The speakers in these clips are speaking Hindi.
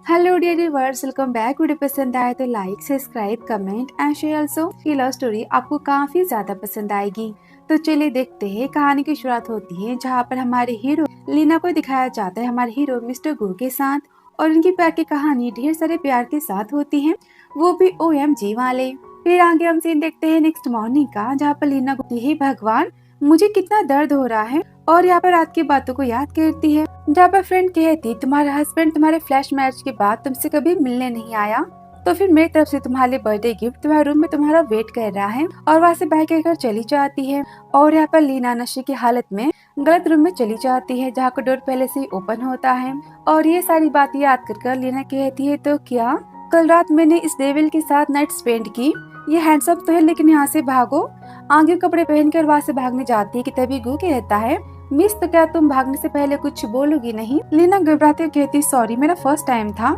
Hello dear viewers, welcome back. Video पसंद आए तो like subscribe comment and share also. ये लव स्टोरी आपको काफी ज्यादा पसंद आएगी। तो चलिए देखते हैं। कहानी की शुरुआत होती है जहाँ पर हमारे हीरो लीना को दिखाया जाता है हमारे हीरो मिस्टर गो के साथ, और उनकी प्यार की कहानी ढेर सारे प्यार के साथ होती है, वो भी OMG वाले। फिर आगे हम सीन देखते हैं नेक्स्ट मॉर्निंग का, जहाँ पर लीना को हे भगवान मुझे कितना दर्द हो रहा है, और यहाँ पर रात की बातों को याद करती है जहाँ पर फ्रेंड कहती तुम्हारा हस्बैंड तुम्हारे फ्लैश मैरिज के बाद तुमसे कभी मिलने नहीं आया, तो फिर मेरी तरफ से तुम्हारे बर्थडे गिफ्ट तुम्हारे रूम में तुम्हारा वेट कर रहा है। और वहाँ से बाहर के घर चली जाती है, और यहाँ पर लीना नशे की हालत में गलत रूम में चली जाती है जहाँ का डोर पहले से ही ओपन होता है। और ये सारी बातें याद कर लीना कहती है तो क्या कल रात मैंने इस डेविल के साथ नाइट स्पेंड की, ये हैंडसम तो है लेकिन यहाँ से भागो। आगे कपड़े पहनकर वहाँ से भागने जाती है कि तभी गु कहता है मिस तो क्या तुम भागने से पहले कुछ बोलोगी नहीं। लीना घबराते हुए कहती सॉरी मेरा फर्स्ट टाइम था।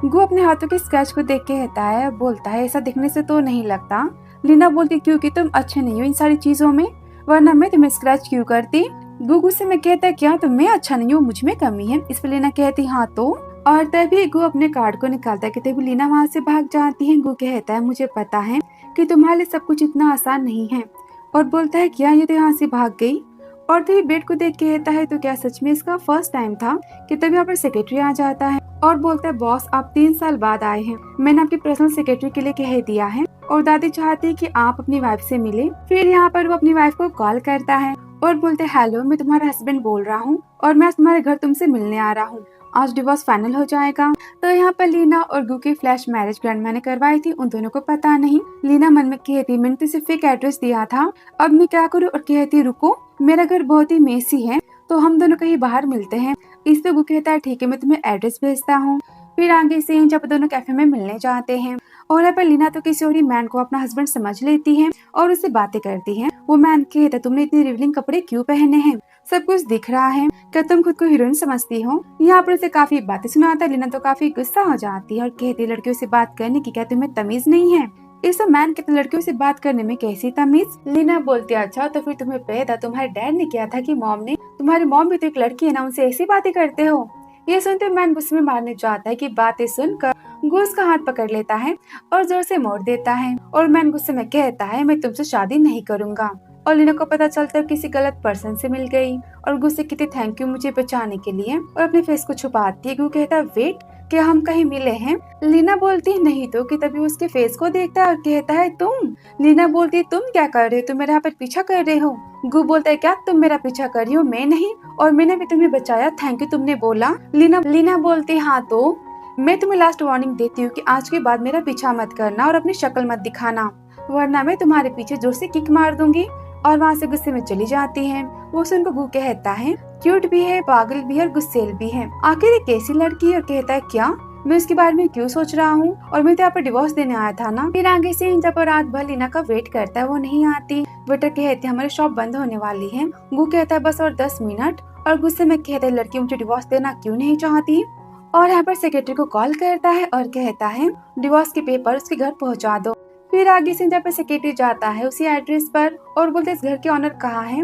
गु अपने हाथों के स्क्रैच को देख के कहता है, बोलता है ऐसा दिखने से तो नहीं लगता। लीना बोलती क्योंकि तुम अच्छे नहीं हो इन सारी चीजों में, वरना मैं तुम्हें स्क्रैच क्यों करती। गु गुस्से में कहता है क्या तुम मैं अच्छा नहीं हूँ, मुझ में कमी है। इस पर लीना कहती हाँ तो। और तभी गु अपने कार्ड को निकालता है कि तभी लीना वहाँ से भाग जाती है। गु कहता है मुझे पता है कि तुम्हारे लिए सब कुछ इतना आसान नहीं है, और बोलता है क्या ये तो यहाँ से भाग गई। और तभी बेड को देख के कहता है तो क्या सच में इसका फर्स्ट टाइम था। कि तभी यहाँ पर सेक्रेटरी आ जाता है और बोलता है बॉस आप 3 साल बाद आए हैं, मैंने आपकी पर्सनल सेक्रेटरी के लिए कह दिया है, और दादी चाहती है कि आप अपनी वाइफ से मिले। फिर यहाँ पर वो अपनी वाइफ को कॉल करता है और बोलते हैं हेलो मैं तुम्हारा हस्बैंड बोल रहा हूँ, और मैं आज तुम्हारे घर तुमसे मिलने आ रहा हूँ, आज डिवोर्स फाइनल हो जाएगा। तो यहाँ पर लीना और गु की फ्लैश मैरिज ग्रैंडमा ने करवाई थी, उन दोनों को पता नहीं। लीना मन में कहती मैंने तो सिर्फ फेक एड्रेस दिया था, अब मैं क्या करूँ। और कहती रुको मेरा घर बहुत ही मेसी है, तो हम दोनों कहीं बाहर मिलते हैं। इस पे गु कहता है ठीक है मैं तुम्हें एड्रेस भेजता हूँ। फिर आगे से जब दोनों कैफे में मिलने जाते हैं, और यहाँ पर लीना तो किसी और ही मैन को अपना हस्बैंड समझ लेती है और उससे बातें करती है। वो मैन कहता है तुमने इतने रिवीलिंग कपड़े क्यों पहने हैं, सब कुछ दिख रहा है, क्या तुम खुद को हीरोइन समझती हो। यहाँ पर उसे काफी बातें सुनाता है। लीना तो काफी गुस्सा हो जाती है और कहती है लड़कियों से बात करने की क्या तुम्हें तमीज नहीं है। इस मैन के लड़कियों से बात करने में कैसी तमीज। लीना बोलती है अच्छा तो फिर तुम्हें पैदा तुम्हारे डैड ने किया था कि मॉम ने, तुम्हारी मॉम भी तो एक लड़की है ना, उनसे ऐसी बातें करते हो। ये सुनते मैन गुस्से में मारने जाता है कि बातें सुनकर गूस का हाथ पकड़ लेता है और जोर से मोड़ देता है, और मैन गुस्से में कहता है मैं तुमसे शादी नहीं करूंगा। और लीना को पता चलता है किसी गलत पर्सन से मिल गई, और गुस्से कहती थैंक यू मुझे बचाने के लिए, और अपने फेस को छुपाती है। गु कहता है वेट क्या हम कहीं मिले हैं। लीना बोलती है नहीं तो, कि तभी उसके फेस को देखता है और कहता है तुम। लीना बोलती है तुम क्या कर रहे हो, तुम मेरे यहाँ पर पीछा कर रहे हो। गु बोलता है क्या तुम मेरा पीछा कर रही हो, मैं नहीं, और मैंने भी तुम्हें बचाया, थैंक यू तुमने बोला। लीना बोलती है हाँ तो मैं तुम्हें लास्ट वार्निंग देती हूँ कि आज के बाद मेरा पीछा मत करना और अपनी शक्ल मत दिखाना, वरना मैं तुम्हारे पीछे जोर से किक मार दूंगी। और वहाँ से गुस्से में चली जाती है। वो सुनकर गु कहता है क्यूट भी है, पागल भी है और गुस्सेल भी है, आखिर ये कैसी लड़की है। और कहता है क्या मैं उसके बारे में क्यों सोच रहा हूँ, और मैं तो यहाँ पर डिवोर्स देने आया था ना। फिर आगे से जब रात भर लीना का वेट करता है वो नहीं आती। वेटर कहते हमारी शॉप बंद होने वाली है। गु कहता है बस और 10 मिनट, और गुस्से में कहता है लड़की मुझे डिवोर्स देना क्यों नहीं चाहती। और यहाँ पर सेक्रेटरी को कॉल करता है और कहता है डिवोर्स के पेपर उसके घर पहुँचा दो। फिर आगे से जब सेक्रेटरी जाता है उसी एड्रेस पर और बोलते इस घर के ऑनर कहाँ है।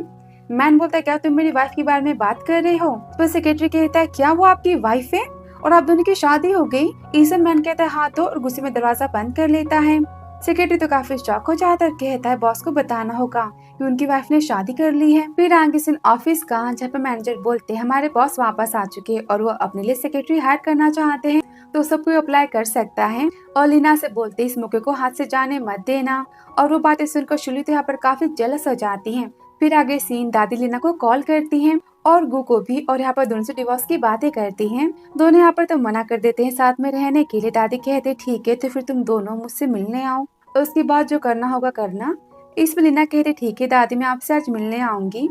मैन बोलता है क्या तुम मेरी वाइफ के बारे में बात कर रहे हो। तो सेक्रेटरी कहता है क्या वो आपकी वाइफ है और आप दोनों की शादी हो गई। ईसन मैन कहता है हाँ तो, और गुस्से में दरवाजा बंद कर लेता है। सेक्रेटरी तो काफी शॉक हो जाता है और कहता है बॉस को बताना होगा कि उनकी वाइफ ने शादी कर ली है। फिर आगे से ऑफिस का जहाँ पे मैनेजर बोलते हैं हमारे बॉस वापस आ चुके हैं और वो अपने लिए सेक्रेटरी हायर करना चाहते हैं, तो सब कोई अप्लाई कर सकता है। और लीना से बोलते इस मौके को हाथ से जाने मत देना, और वो बातें सुनकर शुली तो यहाँ पर काफी जेलस हो जाती है। फिर आगे सीन दादी लीना को कॉल करती है और गु को भी, और यहाँ पर दोनों से डिवोर्स की बातें करती हैं। दोनों यहाँ पर तो मना कर देते हैं साथ में रहने के लिए। दादी कहते ठीक है तो फिर तुम दोनों मुझसे मिलने आओ, और उसके बाद जो करना होगा करना। इस पर लीना कहते ठीक है दादी मैं आपसे आज मिलने आऊंगी,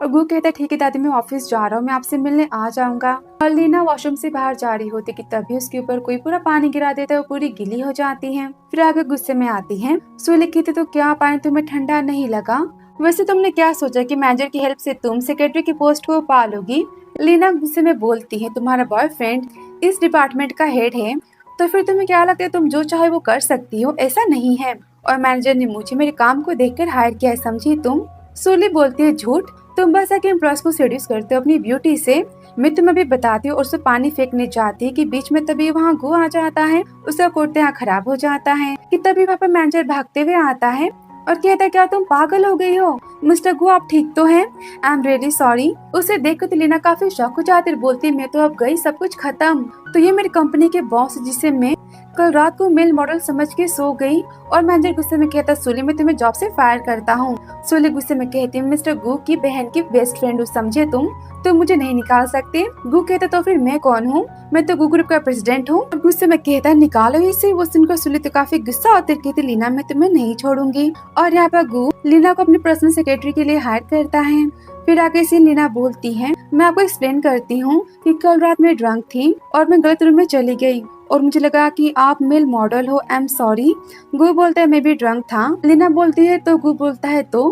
और गु कहता ठीक है दादी मैं ऑफिस जा रहा हूँ, मैं आपसे मिलने आ जाऊंगा। और लीना वॉशरूम से बाहर जा रही होती कि तभी उसके ऊपर कोई पूरा पानी गिरा देता है, वो पूरी गीली हो जाती है। फिर आगे गुस्से में आती है। सुले कहती तो क्या पानी तुम्हें ठंडा नहीं लगा, वैसे तुमने क्या सोचा कि मैनेजर की हेल्प से तुम सेक्रेटरी की पोस्ट को पालोगी। लीना गुस्से में बोलती है तुम्हारा बॉयफ्रेंड इस डिपार्टमेंट का हेड है, तो फिर तुम्हें क्या लगता है तुम जो चाहे वो कर सकती हो, ऐसा नहीं है, और मैनेजर ने मुझे मेरे काम को देखकर हायर किया है, समझी तुम। सोली बोलती है झूठ, तुम बस आके एम्प्लॉयज को सेड्यूस करते हो अपनी ब्यूटी से, मैं तुम्हें अभी बताती हूँ। और उसे पानी फेंकने जाती है कि बीच में तभी वहाँ गु आ जाता है। उसका कुर्ता यहाँ खराब हो जाता है कि तभी वहाँ पर मैनेजर भागते हुए आता है और कहता है क्या तुम पागल हो गई हो मिस्टर गु, आप ठीक तो हैं? I am really sorry. उसे देख कर लीना काफी शॉक हो जाती है, बोलती मैं तो अब गई, सब कुछ खत्म। तो ये मेरी कंपनी के बॉस जिसे मैं कल रात को मेल मॉडल समझ के सो गई। और मैनेजर गुस्से में कहता सुली मैं तुम्हें जॉब से फायर करता हूँ। सुली गुस्से में कहती मिस्टर गु की बहन की बेस्ट फ्रेंड हूँ, समझे तुम मुझे नहीं निकाल सकते। गु कहता तो फिर मैं कौन हूँ? मैं तो गु ग्रुप का प्रेसिडेंट हूँ। गुस्से में कहता निकालो इसे। वो सुनकर सुली तो काफी गुस्सा होती कहती लीना मैं तुम्हें नहीं छोड़ूंगी। और यहाँ पर गु लीना को अपनी पर्सनल सेक्रेटरी के लिए हायर करता है। फिर आगे से लीना बोलती है मैं आपको एक्सप्लेन करती हूँ कि कल रात में ड्रंक थी और मैं गलत रूम में चली गई और मुझे लगा कि आप मेल मॉडल हो, आई एम सॉरी। गु बोलता है मैं भी ड्रंक था। लीना बोलती है तो गु बोलता है तो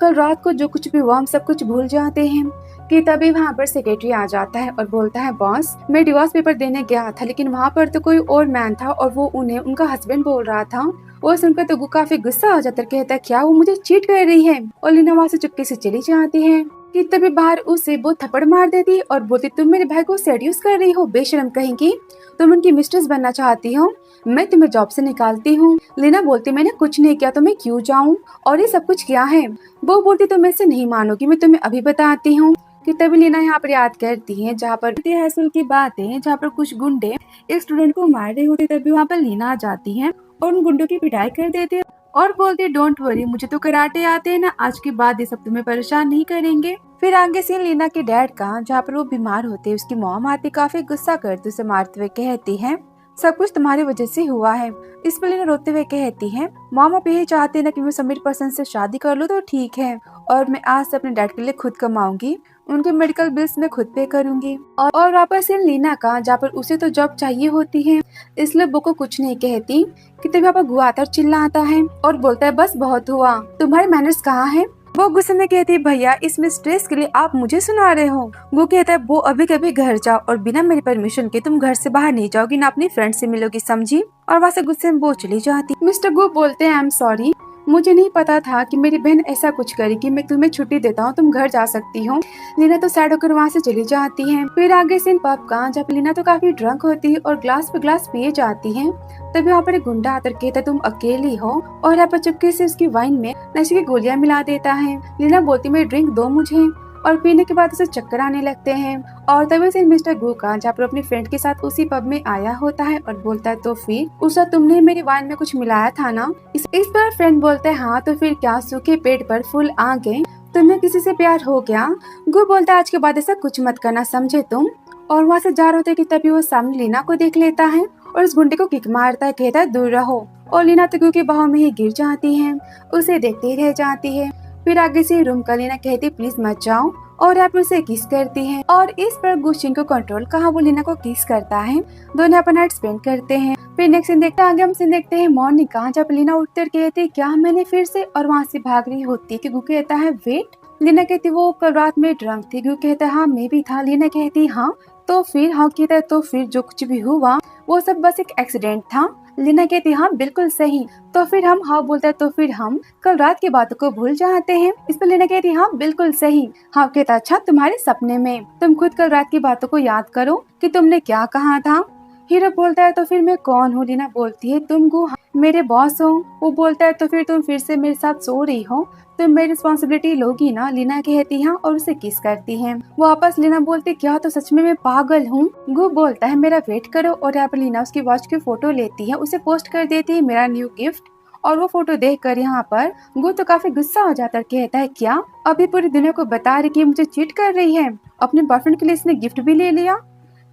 कल रात को जो कुछ भी हुआ हम सब कुछ भूल जाते हैं। कि तभी वहाँ पर सेक्रेटरी आ जाता है और बोलता है बॉस मैं डिवोर्स पेपर देने गया था लेकिन वहाँ पर तो कोई और मैन था और वो उन्हें उनका हस्बैंड बोल रहा था। वो सुनकर तो गु काफी गुस्सा हो जाता है, कहता है क्या वो मुझे चीट कर रही है। और लीना वहाँ से चुपके से चली जाती है कि तभी बाहर उसे वो थप्पड़ मार देती और बोलती तुम मेरे भाई को सेड्यूस कर रही हो, बेशरम कहेंगी, तुम उनकी मिस्ट्रेस बनना चाहती हो, मैं तुम्हें जॉब से निकालती हूँ। लीना बोलती मैंने कुछ नहीं किया तो मैं क्यों जाऊँ और ये सब कुछ क्या है। वो बोलती तुम ऐसे नहीं मानोगी, मैं तुम्हें अभी बताती हूँ। कि तभी लीना यहाँ पर याद करती है जहाँ पर हाई स्कूल की बात है जहाँ पर कुछ गुंडे एक स्टूडेंट को मार रहे होते, तभी वहाँ पर लीना आ जाती है और उन गुंडों की पिटाई कर देती है और बोलती है डोंट वरी मुझे तो कराटे आते हैं ना, आज के बाद ये सब तुम्हें परेशान नहीं करेंगे। फिर आगे से लीना के डैड का जहाँ पर वो बीमार होते हैं उसकी मॉम आती काफी गुस्सा करती उसे मारते हुए कहती है सब कुछ तुम्हारी वजह से हुआ है। इस पर लीना रोते हुए कहती है मॉम आप यही चाहते हैं ना कि मैं समीर पसंद से शादी कर लूँ तो ठीक है और मैं आज से अपने डैड के लिए खुद कमाऊंगी, उनके मेडिकल बिल्स में खुद पे करूंगी। और वापस से लीना का जहाँ पर उसे तो जॉब चाहिए होती है इसलिए वो को कुछ नहीं कहती कि तभी वहाँ पर गुआतर चिल्लाता है और बोलता है बस बहुत हुआ, तुम्हारे मैनर्स कहाँ है। वो गुस्से में कहती है भैया इसमें स्ट्रेस के लिए आप मुझे सुना रहे हो। वो कहता है वो अभी कभी घर जाओ और बिना मेरी परमिशन के तुम घर से बाहर नहीं जाओगी ना अपनी फ्रेंड से मिलोगी, समझी। और वहाँ से गुस्से में वो चली जाती। मिस्टर गु बोलते हैं आई एम सॉरी, मुझे नहीं पता था कि मेरी बहन ऐसा कुछ करेगी, मैं तुम्हें छुट्टी देता हूँ, तुम घर जा सकती हो। लीना तो सैड होकर वहाँ से चली जाती है। फिर आगे से पब का जब लीना तो काफी ड्रंक होती है और ग्लास पे ग्लास पिए जाती है, तभी वहाँ पर एक गुंडा आकर कहता तुम अकेली हो और यहाँ पर चुपके से उसकी वाइन में नशे की गोलियां मिला देता है। लीना बोलती मैं ड्रिंक दो मुझे और पीने के बाद उसे चक्कर आने लगते हैं। और तभी से मिस्टर गु का जहाँ पर अपनी फ्रेंड के साथ उसी पब में आया होता है और बोलता है तो फिर उस रात तुमने मेरी वाइन में कुछ मिलाया था ना। इस पर फ्रेंड बोलता है हाँ तो फिर क्या, सूखे पेट पर फूल आ गए, तुम्हें किसी से प्यार हो गया। गु बोलता है आज के बाद ऐसा कुछ मत करना, समझे तुम। और वहाँ से जा रहे होते कि तभी वो सामने लीना को देख लेता है और उस गुंडे को किक मारता है, कहता है दूर रहो। और लीना तो गु के बाहों में ही गिर जाती है, उसे देखते ही रह जाती है। फिर आगे से रूम का लीना कहती प्लीज मत जाओ और आप उसे किस करती हैं। और इस पर गुशिन को कंट्रोल कहा वो लीना को किस करता है, दोनों अपना नाइट स्पेंड करते हैं। फिर नेक्स्ट सीन देखते आगे हम सीन देखते हैं मॉर्निंग का जब लीना उठकर कहती क्या मैंने फिर से, और वहाँ से भाग रही होती कि गु कहता है वेट। लीना कहती वो कल रात में ड्रंक थी। गु कहता है हाँ मैं भी था। लीना कहती हाँ तो फिर, हाँ कहता है तो फिर जो कुछ भी हुआ वो सब बस एक एक्सीडेंट था। लीना कहती हाँ बिल्कुल सही। तो फिर हम, हाँ बोलता है तो फिर हम कल रात की बातों को भूल जाते हैं। इस पर लीना कहती हाँ बिल्कुल सही। हाँ कहता अच्छा तुम्हारे सपने में तुम खुद कल रात की बातों को याद करो कि तुमने क्या कहा था। हीरो बोलता है तो फिर मैं कौन हूँ। लीना बोलती है तुम गु मेरे बॉस हो। वो बोलता है तो फिर तुम फिर से मेरे साथ सो रही हो, तुम मेरी रिस्पॉन्सिबिलिटी लोगी ना। लीना कहती हाँ और उसे किस करती है। वापस लीना बोलती क्या तो सच में मैं पागल हूँ। गु बोलता है मेरा वेट करो और यहाँ पर लीना उसकी वॉच की फोटो लेती है, उसे पोस्ट कर देती है मेरा न्यू गिफ्ट। और वो फोटो देखकर यहाँ पर गु तो काफी गुस्सा हो जाता है, कहता है क्या अभी पूरी दुनिया को बता रही कि मुझे चीट कर रही है, अपने बॉयफ्रेंड के लिए इसने गिफ्ट भी ले लिया।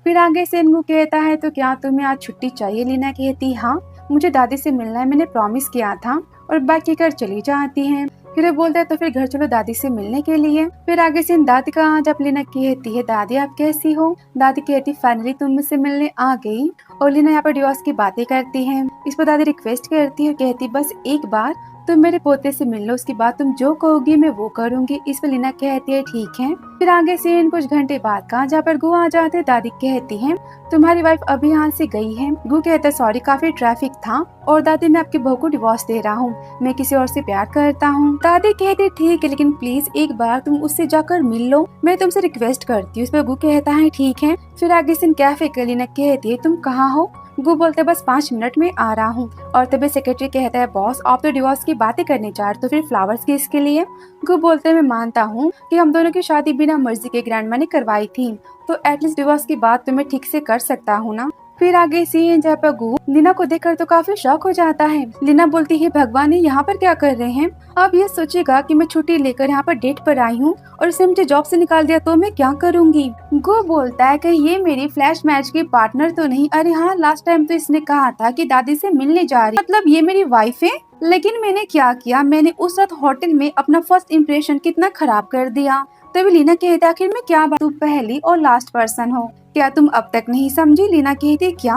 फिर आगे से गु कहता है तो क्या तुम्हें आज छुट्टी चाहिए। लीना कहती हाँ मुझे दादी से मिलना है, मैंने प्रॉमिस किया था। और बाकी कर चली जाती है। फिर बोलता है तो फिर घर चलो दादी से मिलने के लिए। फिर आगे से दादी का जब लीना कहती है दादी आप कैसी हो। दादी कहती फाइनली तुम मुझसे मिलने आ गई। और लीना यहाँ पर डिवोर्स की बातें करती है। इस पर दादी रिक्वेस्ट करती है, कहती बस एक बार तुम मेरे पोते से मिल लो, उसके बाद तुम जो कहोगी मैं वो करूंगी। इस पर लीना कहती है ठीक है। फिर आगे सीन कुछ घंटे बाद का, जहाँ पर गु आ जाते दादी कहती है तुम्हारी वाइफ अभी यहाँ से गई है। गु कहता है सॉरी काफी ट्रैफिक था, और दादी मैं आपके बहू को डिवोर्स दे रहा हूँ, मैं किसी और से प्यार करता हूँ। दादी कहती ठीक है, लेकिन प्लीज एक बार तुम उससे जाकर मिल लो, मैं तुमसे रिक्वेस्ट करती हूँ। इस पर गु कहता है ठीक है। फिर आगे सीन कैफे का, लीना कहती है तुम कहाँ हो। गु बोलते बस 5 मिनट में आ रहा हूँ। और तभी सेक्रेटरी कहता है बॉस आप तो डिवोर्स की बातें करने जा रहे, तो फिर फ्लावर्स की इसके लिए। गु बोलते मैं मानता हूँ कि हम दोनों की शादी बिना मर्जी के ग्रैंडमा ने करवाई थी, तो एटलीस्ट डिवोर्स की बात तो मैं ठीक से कर सकता हूँ ना। फिर आगे सीन जहाँ पर गु लीना को देखकर तो काफी शॉक हो जाता है। लीना बोलती है भगवान ये यहाँ पर क्या कर रहे हैं। अब ये सोचेगा कि मैं छुट्टी लेकर यहाँ पर डेट पर आई हूँ और इसे मुझे जॉब से निकाल दिया तो मैं क्या करूँगी। गु बोलता है कि ये मेरी फ्लैश मैच की पार्टनर तो नहीं। अरे हाँ लास्ट टाइम तो इसने कहा था कि दादी से मिलने जा रही, मतलब ये मेरी वाइफ है। लेकिन मैंने क्या किया, मैंने उस रात होटल में अपना फर्स्ट इम्प्रेशन कितना खराब कर दिया। तभी लीना कहती आखिर में क्या बात, तुम पहली और लास्ट पर्सन हो, क्या तुम अब तक नहीं समझी। लीना कहती क्या।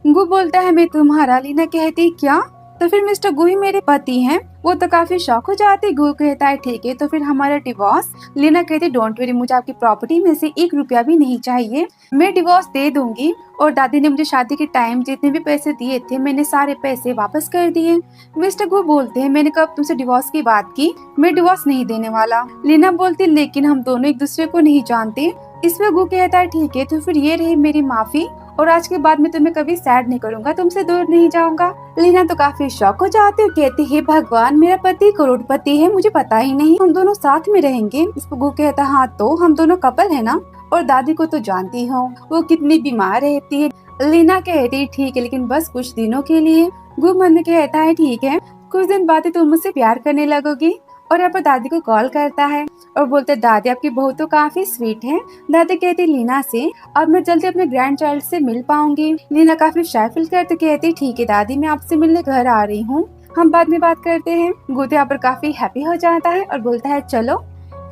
गु बोलता है मैं तुम्हारा। लीना कहती क्या, तो फिर मिस्टर गु ही मेरे पति हैं। वो तो काफी शौक हो जाती। गु कहता है ठीक है तो फिर हमारा डिवोर्स। लीना कहती डोंट वरी, मुझे आपकी प्रॉपर्टी में से 1 रुपया भी नहीं चाहिए, मैं डिवोर्स दे दूंगी। और दादी ने मुझे शादी के टाइम जितने भी पैसे दिए थे मैंने सारे पैसे वापस कर दिए। मिस्टर गु बोलते हैं मैंने कब तुमसे डिवोर्स की बात की, मैं डिवोर्स नहीं देने वाला। लीना बोलती लेकिन हम दोनों एक दूसरे को नहीं जानते। इसमें गु कहता है ठीक है तो फिर ये रही मेरी माफी, और आज के बाद मैं तुम्हें कभी सैड नहीं करूंगा, तुमसे दूर नहीं जाऊंगा। लीना तो काफी शौक हो जाती है, कहती है भगवान मेरा पति करोड़पति है, मुझे पता ही नहीं हम दोनों साथ में रहेंगे। इस पर गु कहता हाँ तो हम दोनों कपल है ना, और दादी को तो जानती हो वो कितनी बीमार रहती है। लीना कहती ठीक है लेकिन बस कुछ दिनों के लिए। गु मन में कहता है ठीक है कुछ दिन बाद तुम मुझसे प्यार करने लगोगी। और यहाँ पर दादी को कॉल करता है और बोलते दादी आपकी बहू तो काफी स्वीट है। दादी कहती लीना से अब मैं जल्दी अपने ग्रैंड चाइल्ड से मिल पाऊंगी। लीना काफी शाय फील करते कहती ठीक है दादी मैं आपसे मिलने घर आ रही हूँ, हम बाद में बात करते हैं। गुते यहाँ पर काफी हैप्पी हो जाता है और बोलता है चलो।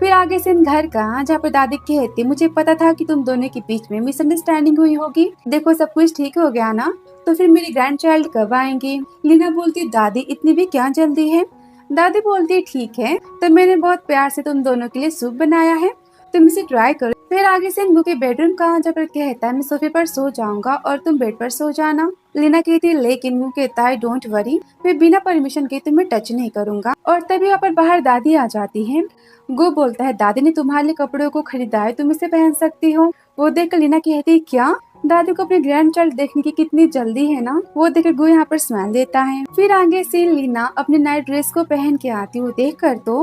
फिर आगे से घर का, जहाँ पर दादी कहती मुझे पता था कि तुम दोनों के बीच में मिसअंडरस्टैंडिंग हुई होगी, देखो सब कुछ ठीक हो गया ना, तो फिर मेरी ग्रैंड चाइल्ड कब आएंगे। लीना बोलती दादी इतनी भी क्या जल्दी है। दादी बोलती ठीक है तो मैंने बहुत प्यार से तुम दोनों के लिए सूप बनाया है, तुम इसे ट्राई करो। फिर आगे से इनको के बेडरूम का जब कहता है मैं सोफे पर सो जाऊंगा और तुम बेड पर सो जाना। लीना कहती है लेकिन वो कहता है डोंट वरी, मैं बिना परमिशन के तुम्हें टच नहीं करूंगा। और तभी यहाँ पर बाहर दादी आ जाती है। गो बोलता है दादी ने तुम्हारे लिए कपड़ों को खरीदा है, तुम इसे पहन सकती हो। वो देखकर लीना कहती है क्या, दादी को अपने ग्रैंड चाइल्ड देखने की कितनी जल्दी है ना। वो देखकर गो यहाँ पर स्माइल देता है। फिर आगे से लीना अपने नाइट ड्रेस को पहन के आती है, वो देख कर तो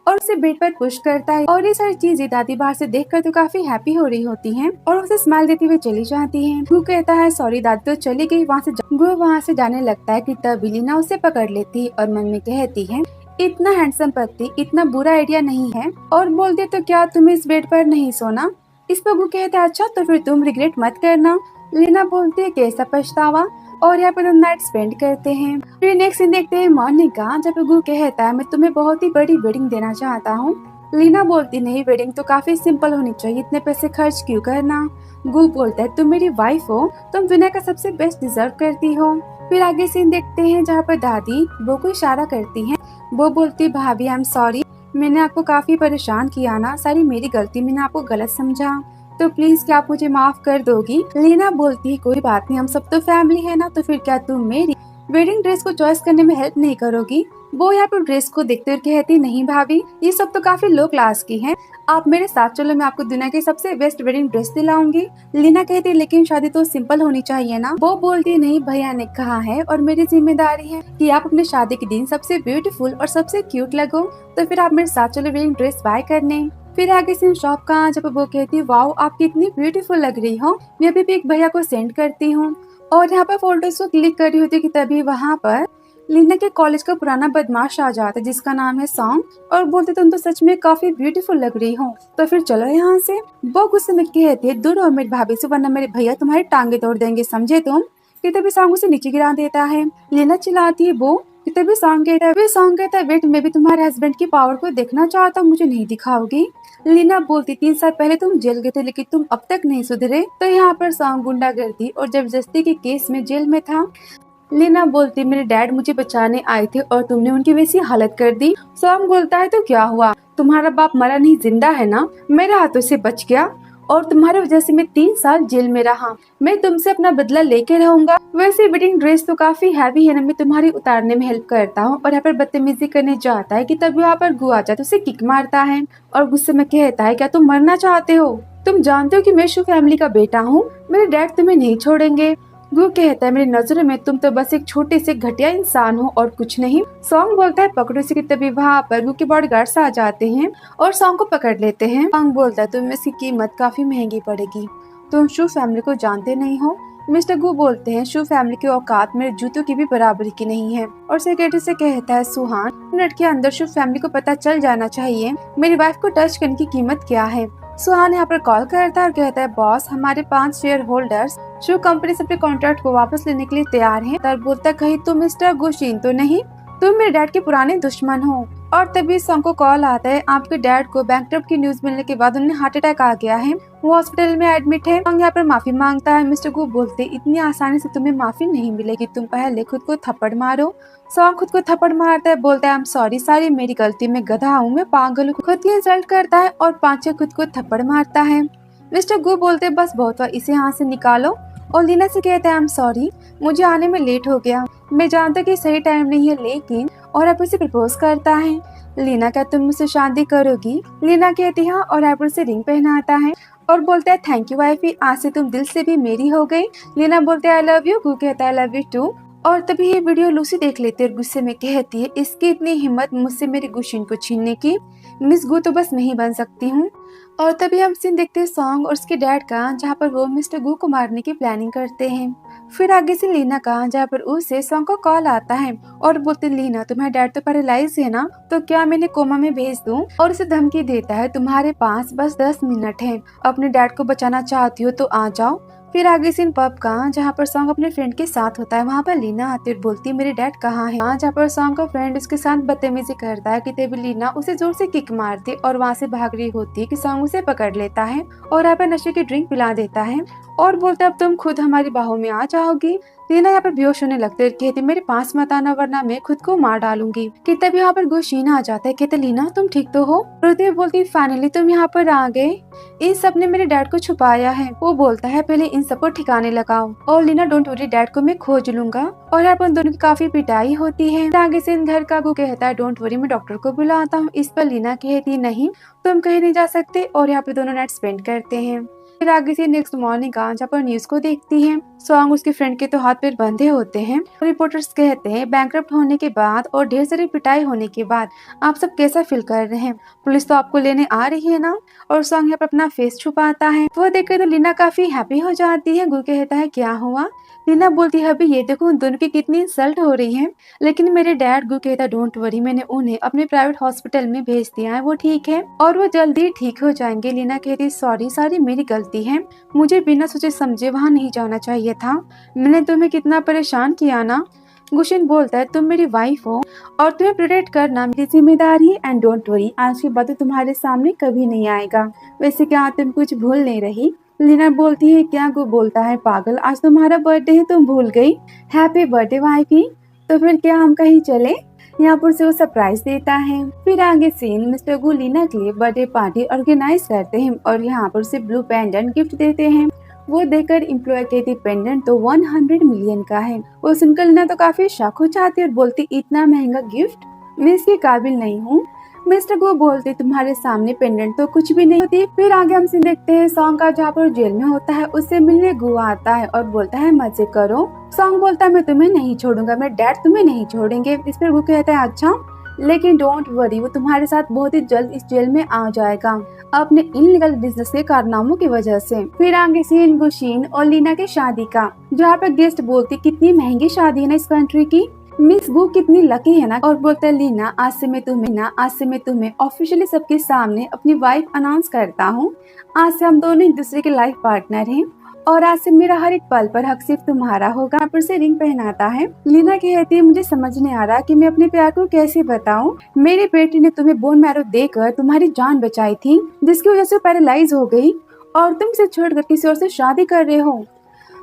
और उसे बेड पर पुश करता है। और ये सारी चीजें दादी बाहर से देखकर तो काफी हैप्पी हो रही होती हैं और उसे स्माइल देते हुए चली जाती हैं। गु कहता है सॉरी दादी तो चली गई। गु वहाँ से जाने लगता है कि तभी लीना उसे पकड़ लेती है और मन में कहती है इतना हैंडसम पति इतना बुरा आइडिया नहीं है। और बोलते तो क्या तुम इस बेड पर नहीं सोना। इस पर गु कहता है अच्छा तो फिर तुम रिग्रेट मत करना। लीना बोलती है कैसा पछतावा। और यहाँ पर हम नाइट स्पेंड करते हैं। फिर नेक्स्ट दिन देखते हैं मॉर्निंग का, जब गु कहता है मैं तुम्हें बहुत ही बड़ी वेडिंग देना चाहता हूँ। लीना बोलती नहीं वेडिंग तो काफी सिंपल होनी चाहिए, इतने पैसे खर्च क्यों करना। गु बोलता है तुम मेरी वाइफ हो, तुम दुनिया का सबसे बेस्ट डिजर्व करती हो। फिर आगे सीन देखते हैं जहाँ पर दादी वो को इशारा करती है। वो बोलती भाभी आई एम सॉरी, मैंने आपको काफी परेशान किया ना, सारी मेरी गलती, मैंने आपको गलत समझा, तो प्लीज क्या आप मुझे माफ कर दोगी। लीना बोलती है कोई बात नहीं, हम सब तो फैमिली है ना, तो फिर क्या तुम मेरी वेडिंग ड्रेस को चॉइस करने में हेल्प नहीं करोगी। वो यहाँ पर ड्रेस को देखते हुए कहती नहीं भाभी ये सब तो काफी लो क्लास की है, आप मेरे साथ चलो, मैं आपको दुनिया की सबसे बेस्ट वेडिंग ड्रेस दिलाऊंगी। लीना कहती लेकिन शादी तो सिंपल होनी चाहिए ना। वो बोलती नहीं भैया ने कहा है और मेरी जिम्मेदारी है कि आप अपने शादी के दिन सबसे ब्यूटीफुल और सबसे क्यूट लगो, तो फिर आप मेरे साथ चलो वेडिंग ड्रेस बाय करने। फिर आगे से शॉप का जब वो कहती वाओ आप कितनी ब्यूटीफुल लग रही हो, मैं अभी भी एक भैया को सेंड करती हूँ। और यहाँ पर फोटोज को क्लिक कर रही होती कि तभी वहाँ पर लीना के कॉलेज का पुराना बदमाश आ जाता है जिसका नाम है सॉन्ग, और बोलते तुम तो सच में काफी ब्यूटीफुल लग रही हो, तो फिर चलो यहाँ से। वो गुस्से में कहती है दूर हो मेरी भाभी से वरना मेरे भैया तुम्हारी टांगे तोड़ देंगे, समझे तुम। कि तभी सॉन्ग उसे नीचे गिरा देता है। लीना चिल्लाती है वो कि तभी सॉन्ग कहता है वेट मैं भी तुम्हारे हस्बैंड की पावर को देखना चाहता हूँ, मुझे नहीं दिखाओगी। लीना बोलती 3 साल पहले तुम जेल गए थे लेकिन तुम अब तक नहीं सुधरे। तो यहाँ पर सॉन्ग गुंडागर्दी और जबरदस्ती के केस में जेल में था। लीना बोलती मेरे डैड मुझे बचाने आए थे और तुमने उनकी वैसी हालत कर दी। सॉन्ग बोलता है तो क्या हुआ, तुम्हारा बाप मरा नहीं जिंदा है ना, मेरे हाथों से बच गया और तुम्हारी वजह से मैं 3 साल जेल में रहा। मैं तुमसे अपना बदला लेके रहूंगा। वैसे वेडिंग ड्रेस तो काफी हैवी है ना, मैं तुम्हारी उतारने में हेल्प करता हूँ। और यहाँ पर बदतमीजी करने जाता है कि तभी यहाँ पर गु आ जाता है, उसे किक मारता है और गुस्से में कहता है क्या तुम मरना चाहते हो, तुम जानते हो कि मैं शू फैमिली का बेटा हूँ, मेरे डैड तुम्हें नहीं छोड़ेंगे। गु कहता है मेरी नजरों में तुम तो बस एक छोटे से घटिया इंसान हो और कुछ नहीं। सॉन्ग बोलता है पकड़ो से, कि तभी वहाँ पर गु के बॉडीगार्ड्स आ जाते हैं और सॉन्ग को पकड़ लेते हैं। सॉन्ग बोलता है तुम्हें इसकी कीमत काफी महंगी पड़ेगी, तुम शू फैमिली को जानते नहीं हो। मिस्टर गु बोलते हैं शू फैमिली की औकात मेरे जूतों की भी बराबरी की नहीं है। और सेक्रेटरी से कहता है सुहान मिनट के अंदर शू फैमिली को पता चल जाना चाहिए मेरी वाइफ को टच करने की कीमत क्या है। सुहान यहाँ पर कॉल करता है और कहता है बॉस हमारे 5 शेयर होल्डर्स शू कंपनी से अपने कॉन्ट्रैक्ट को वापस लेने के लिए तैयार हैं। तब बोलता है कहीं तुम मिस्टर गुशीन तो नहीं, तुम मेरे डैड के पुराने दुश्मन हो। और तभी सॉन्ग को कॉल आता है आपके डैड को बैंकरप्ट की न्यूज मिलने के बाद उन्हें हार्ट अटैक आ गया है, वो हॉस्पिटल में एडमिट है। सॉन्ग यहाँ पर माफी मांगता है। मिस्टर गु बोलते इतनी आसानी से तुम्हें माफी नहीं मिलेगी, तुम पहले खुद को थप्पड़ मारो। सॉन्ग खुद को थप्पड़ मारता है, बोलता है आई एम सॉरी सारी मेरी गलती, मैं गधा हूँ, मैं पागल हूँ। खुद की इंसल्ट करता है और 5 खुद को थप्पड़ मारता है। मिस्टर गु बोलते बस बहुत हुआ, इसे यहाँ से निकालो। और लीना से कहता है आई एम सॉरी मुझे आने में लेट हो गया, मैं जानता कि सही टाइम नहीं है लेकिन। और आप उसे प्रपोज करता है लीना क्या तुम मुझसे शादी करोगी। लीना कहती है और आप उसे रिंग पहनाता है और बोलता है थैंक यू वाइफी, आज से तुम दिल से भी मेरी हो गई। लीना बोलते है आई लव यू, गु कहता है आई लव यू टू। और तभी ये वीडियो लूसी देख लेती है और गुस्से में कहती है इसकी इतनी हिम्मत मुझसे मेरे गुशीन को छीनने की, मिस गु तो बस मैं ही बन सकती हूँ। और तभी हम सीन देखते हैं सॉन्ग और उसके डैड का, जहाँ पर वो मिस्टर गु को मारने की प्लानिंग करते हैं। फिर आगे से लीना का, जहाँ पर उसे सॉन्ग को कॉल आता है और बोलते लीना तुम्हारा डैड तो पैरालाइज है ना, तो क्या मैंने कोमा में भेज दूं। और उसे धमकी देता है तुम्हारे पास बस 10 मिनट है, अपने डैड को बचाना चाहती हो तो आ जाओ। फिर आगे सीन पब का, जहाँ पर सॉन्ग अपने फ्रेंड के साथ होता है, वहाँ पर लीना आती है और बोलती है मेरे डैड कहाँ है। जहाँ पर सॉन्ग का फ्रेंड उसके साथ बदतमीजी करता है कि तभी लीना उसे जोर से किक मारती और वहाँ से भाग रही होती है कि सॉन्ग उसे पकड़ लेता है और यहाँ पर नशे की ड्रिंक पिला देता है और बोलता है अब तुम खुद हमारी बाहों में आ जाओगी। लीना यहाँ पर बेहोश होने लगती है, कहती मेरे पास मत आना वरना मैं खुद को मार डालूंगी। कि तभी यहाँ पर गुशीना आ जाता है, कहते लीना तुम ठीक तो हो। रुद्र बोलती फाइनली तुम यहाँ पर आ गए, इन सब ने मेरे डैड को छुपाया है। वो बोलता है पहले इन सबको ठिकाने लगाओ। और लीना डोंट वरी डैड को मैं खोज लूंगा। और यहाँ पर दोनों की काफी पिटाई होती है। आगे से इन घर का गु कहता है डोंट वरी मैं डॉक्टर को बुलाता हूँ। इस पर लीना कहती नहीं तुम कहीं नहीं जा सकते और यहाँ पे दोनों नाइट स्पेंड करते हैं। फिर आगे से नेक्स्ट मॉर्निंग जहाँ पर न्यूज को देखती है, सॉन्ग उसके फ्रेंड के तो हाथ पैर बंधे होते हैं। रिपोर्टर्स कहते हैं बैंकरप्ट होने के बाद और ढेर सारी पिटाई होने के बाद आप सब कैसा फील कर रहे हैं, पुलिस तो आपको लेने आ रही है ना। और सॉन्ग यहाँ पर अपना फेस छुपाता है, वो देखकर तो लीना काफी हैप्पी हो जाती है। गु कहता है क्या हुआ। लीना बोलती है अभी ये देखो उन दोनों की कितनी इंसल्ट हो रही है, लेकिन मेरे डैड। गु कहता है डोंट वरी मैंने उन्हें अपने प्राइवेट हॉस्पिटल में भेज दिया है, वो ठीक है और वो जल्दी ठीक हो जाएंगे। लीना कहती सॉरी सारी मेरी गलती है, मुझे बिना सोचे समझे वहाँ नहीं जाना चाहिए था, मैंने तुम्हें कितना परेशान किया ना। गुशिन बोलता है तुम मेरी वाइफ हो और तुम्हें प्रोटेक्ट करना मेरी जिम्मेदारी है एंड डोंट वरी आज के बाद तुम्हारे सामने कभी नहीं आएगा। वैसे क्या तुम कुछ भूल नहीं रही। लीना बोलती है क्या। गु बोलता है पागल आज तुम्हारा बर्थडे है तुम भूल गई, हैप्पी बर्थडे वाइफी। तो फिर क्या हम कहीं चले। यहाँ पर से वो सरप्राइज देता है। फिर आगे सीन मिस्टर गु लीना के लिए बर्थडे पार्टी ऑर्गेनाइज करते हैं और यहाँ पर से ब्लू पेंडेंट गिफ्ट देते हैं। वो देखकर एम्प्लॉय कहती पेंडेंट तो 100 मिलियन का है। वो सुनकर लीना तो काफी शॉक हो जाती है और बोलती इतना महंगा गिफ्ट मैं इसके काबिल नहीं हूँ। मिस्टर गो बोलते तुम्हारे सामने पेंडेंट तो कुछ भी नहीं होती। फिर आगे हम सीन देखते हैं सॉन्ग का, जहाँ पर जेल में होता है उससे मिलने गु आता है और बोलता है मजे करो। सॉन्ग बोलता है मैं तुम्हें नहीं छोड़ूंगा, मेरे डैड तुम्हें नहीं छोड़ेंगे। इस पर गु कहता है अच्छा लेकिन डोंट वरी वो तुम्हारे साथ बहुत ही जल्द इस जेल में आ जाएगा अपने इनलीगल बिजनेस के कारनामों की वजह से। फिर आगे सीन गुशीन और लीना की शादी का, जहाँ पर गेस्ट बोलती कितनी महंगी शादी है ना इस कंट्री की, मिस गु कितनी लकी है ना। और बोलता है लीना आज से मैं तुम्हें ऑफिशियली सबके सामने अपनी वाइफ अनाउंस करता हूँ। आज से हम दोनों एक दूसरे के लाइफ पार्टनर हैं और आज से मेरा हर एक पल पर हक सिर्फ तुम्हारा होगा। यहाँ पर से रिंग पहनाता है। लीना कहती है मुझे समझ नहीं आ रहा कि मैं अपने प्यार को कैसे बताऊं। मेरी बेटी ने तुम्हें बोन मैरो देकर तुम्हारी जान बचाई थी जिसकी वजह से पैरालाइज हो गई और तुम इसे छोड़कर किसी और से शादी कर रहे हो।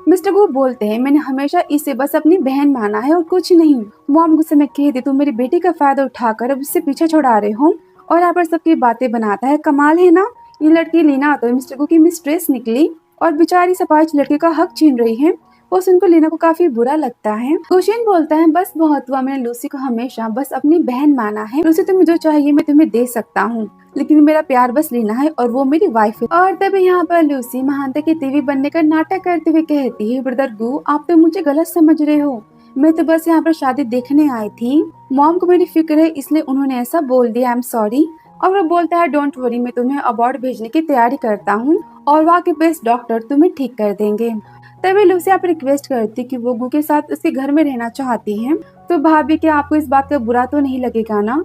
मिस्टर गु बोलते हैं मैंने हमेशा इसे बस अपनी बहन माना है और कुछ नहीं। मॉम गुस्से में कहती तुम मेरी बेटी का फायदा उठाकर अब उससे पीछे छुड़ा रहे हो और यहाँ पर सबकी बातें बनाता है। कमाल है ना, ये लड़की लीना तो मिस्टर गु की मिस्ट्रेस निकली और बेचारी सफाई लड़के का हक छीन रही है। वो सुनकर लीना को काफी बुरा लगता है। गुशिन बोलता है बस बहुत हुआ, मैंने लूसी को हमेशा बस अपनी बहन माना है। लूसी तुम्हें जो चाहिए मैं तुम्हें दे सकता हूँ, लेकिन मेरा प्यार बस लीना है और वो मेरी वाइफ है। और तभी यहाँ पर लूसी महानता की देवी बनने का नाटक करते हुए कहती है ब्रदर गु आप तो मुझे गलत समझ रहे हो, मैं तो बस यहाँ पर शादी देखने आई थी। मॉम को मेरी फिक्र है इसलिए उन्होंने ऐसा बोल दिया, आई एम सॉरी। और वो बोलता है डोंट वरी, मैं तुम्हें अबॉर्ड भेजने की तैयारी करता हूँ और वहाँ के बेस्ट डॉक्टर तुम्हें ठीक कर देंगे। तभी लूसी आप रिक्वेस्ट करती कि वो गु के साथ उसके घर में रहना चाहती हैं। तो भाभी क्या आपको इस बात का बुरा तो नहीं लगेगा ना?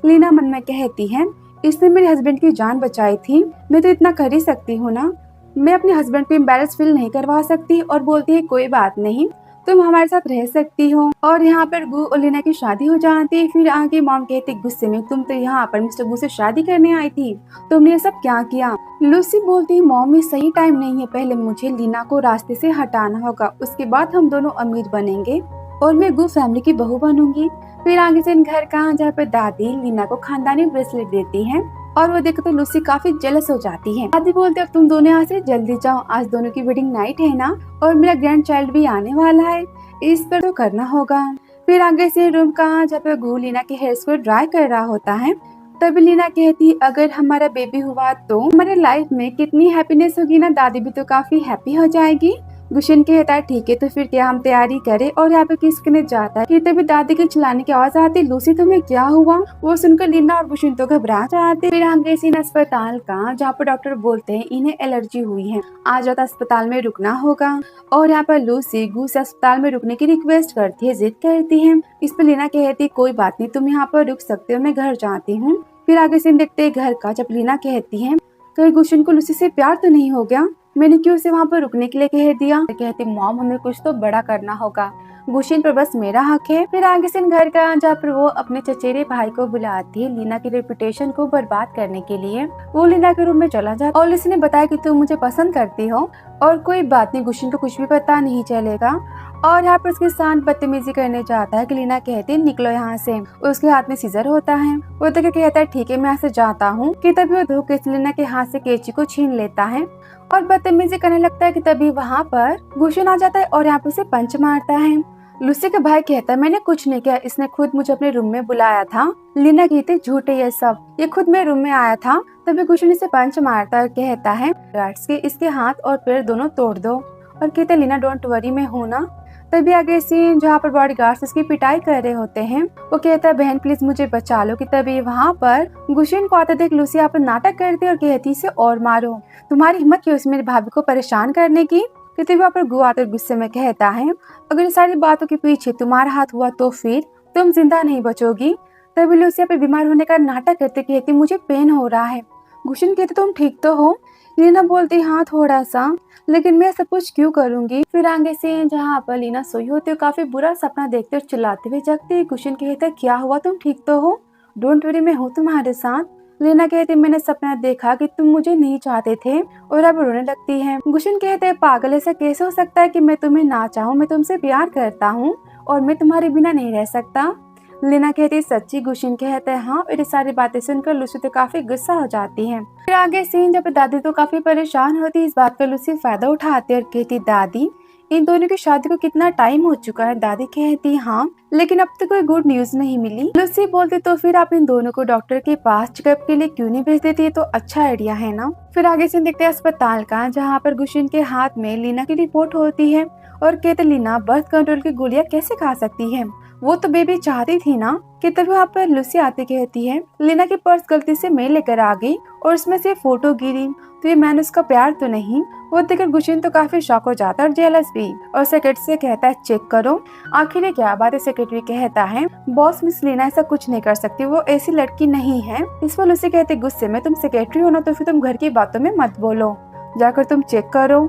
लीना मन में कहती है इसने मेरे हस्बैंड की जान बचाई थी, मैं तो इतना कर ही सकती हूँ ना, मैं अपने हस्बैंड को एम्बैरेस फील नहीं करवा सकती। और बोलती है कोई बात नहीं, तुम हमारे साथ रह सकती हो। और यहाँ पर गु और लीना की शादी हो जाती। फिर आगे मॉम कहती गुस्से में तुम तो यहाँ पर मिस्टर गु से शादी करने आई थी, तुमने ये सब क्या किया? लूसी बोलती मॉम ये सही टाइम नहीं है, पहले मुझे लीना को रास्ते से हटाना होगा, उसके बाद हम दोनों अमीर बनेंगे और मैं गु फैमिली की बहू बनूंगी। फिर आगे से इन घर का जहाँ पर दादी लीना को खानदानी ब्रेसलेट देती है और वो देखकर तो लूसी काफी जेलस हो जाती है। दादी बोलते अब तुम दोनों यहाँ से जल्दी जाओ, आज दोनों की वेडिंग नाइट है ना और मेरा ग्रैंड चाइल्ड भी आने वाला है, इस पर तो करना होगा। फिर आगे से रूम का जहाँ पे गु लीना के हेयर्स को ड्राई कर रहा होता है। तभी लीना कहती अगर हमारा बेबी हुआ तो हमारे लाइफ में कितनी हैप्पीनेस होगी ना, दादी भी तो काफी हैप्पी हो जाएगी। गुशन कहता है ठीक है तो फिर क्या हम तैयारी करें? और यहाँ पे किसने जाता है कि तभी दादी के चिल्लाने की आवाज आती लूसी तुम्हें क्या हुआ? वो सुनकर लीना और गुशन तो घबरा जाते। फिर हम गए सीन अस्पताल का जहाँ पर डॉक्टर बोलते हैं इन्हें एलर्जी हुई है, आज रात अस्पताल में रुकना होगा। और यहाँ पर लूसी गु से अस्पताल में रुकने की रिक्वेस्ट करती है, जिद करती है। इस पर लीना कहती कोई बात नहीं तुम यहाँ पर रुक सकते हो, मैं घर जाती हूँ। फिर आगे सीन देखते हैं घर का, जब लीना कहती है कहीं गुशन को लूसी से प्यार तो नहीं हो गया, मैंने क्यों उसे वहाँ पर रुकने के लिए कह दिया? कहती मॉम हमें कुछ तो बड़ा करना होगा, गुशिन पर बस मेरा हक है। फिर आगे से घर का जहाँ पर वो अपने चचेरे भाई को बुलाती है लीना की रेपुटेशन को बर्बाद करने के लिए। वो लीना के रूम में चला जाता और लूसी ने बताया कि तुम मुझे पसंद करती हो और कोई बात नहीं, गुशिन को कुछ भी पता नहीं चलेगा। और यहाँ पर उसके साथ बदतमीजी करने जाता है कि लीना कहती है निकलो यहाँ से, उसके हाथ में सीजर होता है। वो तो कहता है ठीक है मैं यहाँ से जाता हूँ कि तभी वो धोखे से लीना के हाथ से कैंची को छीन लेता है और बदतमीजी करने लगता है कि तभी वहाँ पर गुशन आ जाता है और यहाँ पर उसे पंच मारता है। लूसी का भाई कहता है मैंने कुछ नहीं किया, इसने खुद मुझे अपने रूम में बुलाया था। लीना कहती झूठे ये सब, ये खुद मेरे रूम में आया था। तभी गुशन इसे पंच मारता और कहता है गार्ड्स के इसके हाथ और पैर दोनों तोड़ दो और कहते लीना डोंट वरी मैं हूँ ना। तभी आगे सीन जहाँ पर बॉडीगार्ड्स इसकी पिटाई कर रहे होते हैं। वो कहता है बहन प्लीज मुझे बचा लो। कि तभी वहाँ पर गुशन को आते देख लूसी यहाँ पर नाटक करती है और कहती इसे और मारो, तुम्हारी हिम्मत क्यों मेरी भाभी को परेशान करने की? तभी वहाँ पर गु आकर गुस्से में कहता है अगर ये सारी बातों के पीछे तुम्हारा हाथ हुआ तो फिर तुम जिंदा नहीं बचोगी। तभी लूसी यहाँ पे बीमार होने का नाटक करते कहती मुझे पेन हो रहा है। गुशन कहते तुम ठीक तो हो? लीना बोलती हाँ थोड़ा सा, लेकिन मैं सब कुछ क्यों करूंगी। फिर आगे से जहाँ पर लीना सोई होती है काफी बुरा सपना देखते और चिल्लाते हुए जगती। गुशन कहता क्या हुआ तुम ठीक तो हो? डोंट वरी मैं हूँ तुम्हारे साथ। लीना कहती मैंने सपना देखा कि तुम मुझे नहीं चाहते थे और अब रोने लगती है। गुशन कहते हैं पागल ऐसा कैसे हो सकता है कि मैं तुम्हें ना चाहूँ, मैं तुमसे प्यार करता हूँ और मैं तुम्हारे बिना नहीं रह सकता। लीना कहती सच्ची? गुशन कहते हैं हाँ। और ये सारी बातें सुनकर लूसी तो काफी गुस्सा हो जाती है। फिर आगे सीन जब दादी तो काफी परेशान होती है, इस बात का लूसी फायदा उठाती है और कहती दादी इन दोनों की शादी को कितना टाइम हो चुका है? दादी कहती हाँ लेकिन अब तक कोई गुड न्यूज नहीं मिली। लूसी बोलती तो फिर आप इन दोनों को डॉक्टर के पास चेकअप के लिए क्यों नहीं भेज देती? है तो अच्छा आइडिया है ना। फिर आगे से देखते हैं अस्पताल का जहाँ पर गुशन के हाथ में लीना की रिपोर्ट होती है और कहते लीना बर्थ कंट्रोल की गोलियां कैसे खा सकती है, वो तो बेबी चाहती थी ना। कि तभी वहाँ पर लूसी आती कहती है लीना की पर्स गलती से मैं लेकर आ गई और उसमें से फोटो गिरी, तो ये मैंने उसका प्यार तो नहीं। वो देखकर गुशन तो काफी शॉक हो जाता है और जेलस भी, और सेक्रेटरी से कहता है चेक करो आखिर ये क्या बात है। सेक्रेटरी कहता है बॉस मिस लीना ऐसा कुछ नहीं कर सकती, वो ऐसी लड़की नहीं है। इस पर लूसी कहते गुस्से में तुम सेक्रेटरी हो ना तो फिर तुम घर की बातों में मत बोलो, जाकर तुम चेक करो।